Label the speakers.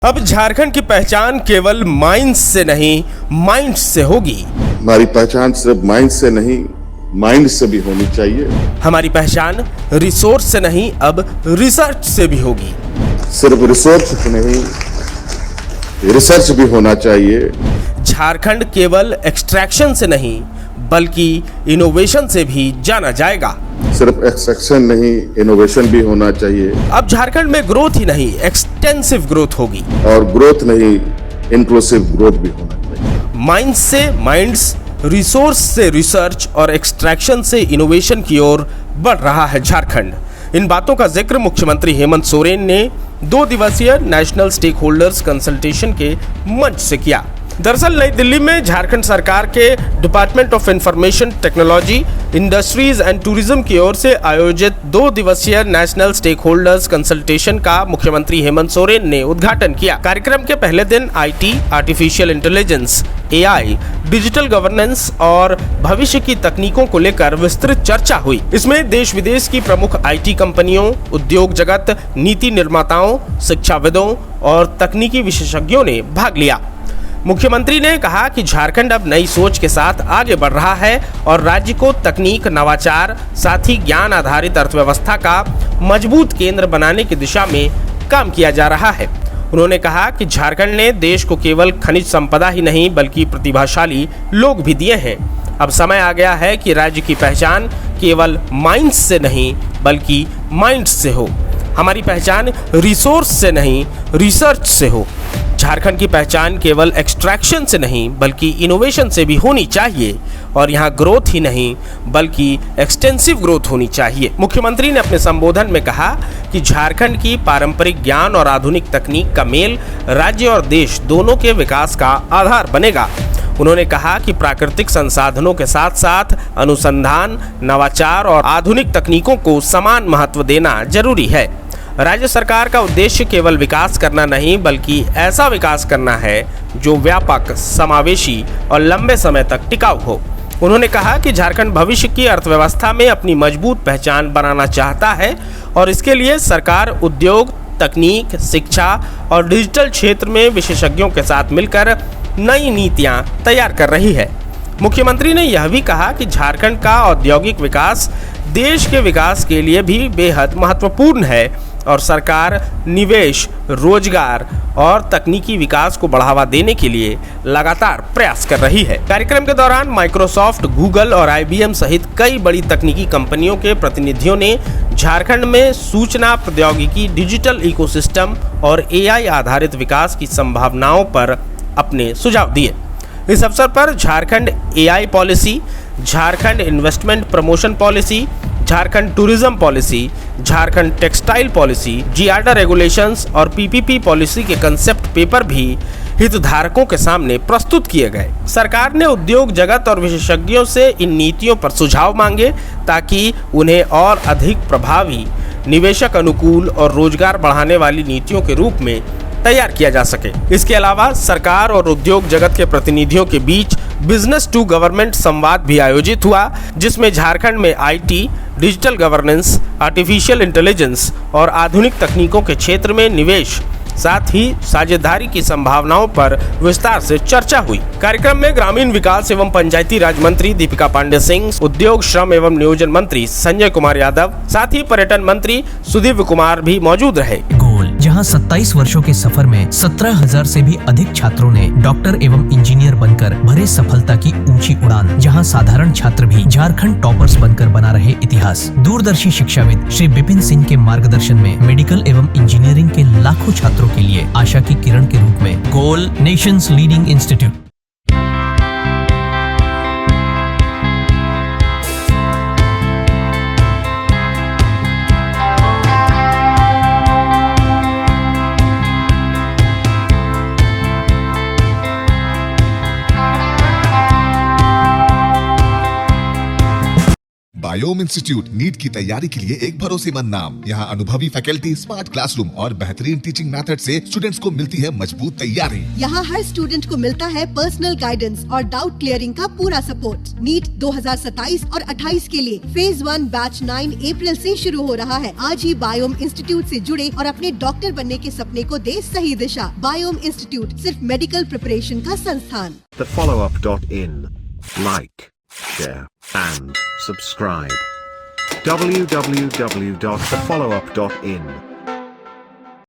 Speaker 1: अब झारखंड की पहचान केवल माइंस से नहीं, माइंड से होगी।
Speaker 2: हमारी पहचान सिर्फ माइंड से नहीं, माइंड से भी होनी चाहिए।
Speaker 1: हमारी पहचान रिसोर्स से नहीं, अब रिसर्च से भी होगी।
Speaker 2: सिर्फ रिसोर्स से नहीं, रिसर्च भी होना चाहिए।
Speaker 1: झारखंड केवल एक्सट्रैक्शन से नहीं बल्कि इनोवेशन से भी जाना जाएगा।
Speaker 2: सिर्फ एक्सट्रैक्शन नहीं, इनोवेशन भी होना चाहिए।
Speaker 1: अब झारखंड में ग्रोथ ही नहीं, एक्सटेंसिव ग्रोथ होगी।
Speaker 2: और ग्रोथ नहीं, इंक्लूसिव ग्रोथ भी होना चाहिए।
Speaker 1: माइंड से माइंड्स, रिसोर्स से रिसर्च और एक्सट्रैक्शन से इनोवेशन की ओर बढ़ रहा है झारखंड। इन बातों का जिक्र मुख्यमंत्री हेमंत सोरेन ने 2 दिवसीय नेशनल स्टेक होल्डर्स कंसल्टेशन के मंच से किया। दरअसल नई दिल्ली में झारखंड सरकार के department of information technology, industries and tourism की ओर से आयोजित 2 दिवसीय नेशनल स्टेक होल्डर्स कंसल्टेशन का मुख्यमंत्री हेमंत सोरेन ने उद्घाटन किया। कार्यक्रम के पहले दिन IT, artificial intelligence, AI, digital governance और भविष्य की तकनीकों को लेकर विस्तृत चर्चा हुई। इसमें देश विदेश की प्रमुख आईटी कंपनियों, उद्योग जगत, नीति निर्माताओं, शिक्षाविदों और तकनीकी विशेषज्ञों ने भाग लिया। मुख्यमंत्री ने कहा कि झारखंड अब नई सोच के साथ आगे बढ़ रहा है और राज्य को तकनीक, नवाचार, साथ ही ज्ञान आधारित अर्थव्यवस्था का मजबूत केंद्र बनाने की दिशा में काम किया जा रहा है। उन्होंने कहा कि झारखंड ने देश को केवल खनिज संपदा ही नहीं बल्कि प्रतिभाशाली लोग भी दिए हैं। अब समय आ गया है कि राज्य की पहचान केवल माइंड्स से नहीं बल्कि माइंड्स से हो। हमारी पहचान रिसोर्स से नहीं, रिसर्च से हो। झारखंड की पहचान केवल एक्सट्रैक्शन से नहीं बल्कि इनोवेशन से भी होनी चाहिए और यहाँ ग्रोथ ही नहीं बल्कि एक्सटेंसिव ग्रोथ होनी चाहिए। मुख्यमंत्री ने अपने संबोधन में कहा कि झारखंड की पारंपरिक ज्ञान और आधुनिक तकनीक का मेल राज्य और देश दोनों के विकास का आधार बनेगा। उन्होंने कहा कि प्राकृतिक संसाधनों के साथ साथ अनुसंधान, नवाचार और आधुनिक तकनीकों को समान महत्व देना जरूरी है। राज्य सरकार का उद्देश्य केवल विकास करना नहीं बल्कि ऐसा विकास करना है जो व्यापक, समावेशी और लंबे समय तक टिकाऊ हो। उन्होंने कहा कि झारखंड भविष्य की अर्थव्यवस्था में अपनी मजबूत पहचान बनाना चाहता है और इसके लिए सरकार उद्योग, तकनीक, शिक्षा और डिजिटल क्षेत्र में विशेषज्ञों के साथ मिलकर नई नीतियां तैयार कर रही है। मुख्यमंत्री ने यह भी कहा कि झारखंड का औद्योगिक विकास देश के विकास के लिए भी बेहद महत्वपूर्ण है और सरकार निवेश, रोजगार और तकनीकी विकास को बढ़ावा देने के लिए लगातार प्रयास कर रही है। कार्यक्रम के दौरान माइक्रोसॉफ्ट, गूगल और आईबीएम सहित कई बड़ी तकनीकी कंपनियों के प्रतिनिधियों ने झारखंड में सूचना प्रौद्योगिकी, डिजिटल इकोसिस्टम और एआई आधारित विकास की संभावनाओं पर अपने सुझाव दिए। इस अवसर पर Jharkhand AI policy, Jharkhand investment promotion policy, Jharkhand tourism policy, Jharkhand textile policy, JIADA regulations और पीपीपी पॉलिसी के कंसेप्ट पेपर भी हितधारकों के सामने प्रस्तुत किए गए। सरकार ने उद्योग जगत और विशेषज्ञों से इन नीतियों पर सुझाव मांगे ताकि उन्हें और अधिक प्रभावी, निवेशक अनुकूल और रोजगार बढ़ाने वाली नीतियों के रूप में तैयार किया जा सके। इसके अलावा सरकार और उद्योग जगत के प्रतिनिधियों के बीच बिजनेस टू गवर्नमेंट संवाद भी आयोजित हुआ, जिसमें झारखंड में IT, digital governance, artificial intelligence और आधुनिक तकनीकों के क्षेत्र में निवेश, साथ ही साझेदारी की संभावनाओं पर विस्तार से चर्चा हुई। कार्यक्रम में ग्रामीण विकास एवं पंचायती राज मंत्री दीपिका पांडे सिंह, उद्योग, श्रम एवं नियोजन मंत्री संजय कुमार यादव, साथ ही पर्यटन मंत्री सुदीप कुमार भी मौजूद रहे।
Speaker 3: जहां 27 वर्षों के सफर में 17,000 से भी अधिक छात्रों ने डॉक्टर एवं इंजीनियर बनकर भरे सफलता की ऊंची उड़ान, जहां साधारण छात्र भी झारखंड टॉपर्स बनकर बना रहे इतिहास। दूरदर्शी शिक्षाविद श्री विपिन सिंह के मार्गदर्शन में मेडिकल एवं इंजीनियरिंग के लाखों छात्रों के लिए आशा की किरण के रूप में goal, nation's leading institute.
Speaker 4: Biome institute NEET की तैयारी के लिए एक भरोसेमंद नाम। यहाँ अनुभवी फैकल्टी, स्मार्ट क्लासरूम और बेहतरीन टीचिंग मेथड से स्टूडेंट्स को मिलती है मजबूत तैयारी।
Speaker 5: यहाँ हर स्टूडेंट को मिलता है पर्सनल गाइडेंस और डाउट क्लियरिंग का पूरा सपोर्ट। नीट 2027 और 28 के लिए फेज 1 बैच 9 अप्रैल से शुरू हो रहा है। आज ही बायोम इंस्टीट्यूट से जुड़े और अपने डॉक्टर बनने के सपने को दे सही दिशा। बायोम इंस्टीट्यूट सिर्फ मेडिकल प्रिपरेशन का संस्थान।
Speaker 6: thefollowup.in. Like, share, and subscribe. www.thefollowup.in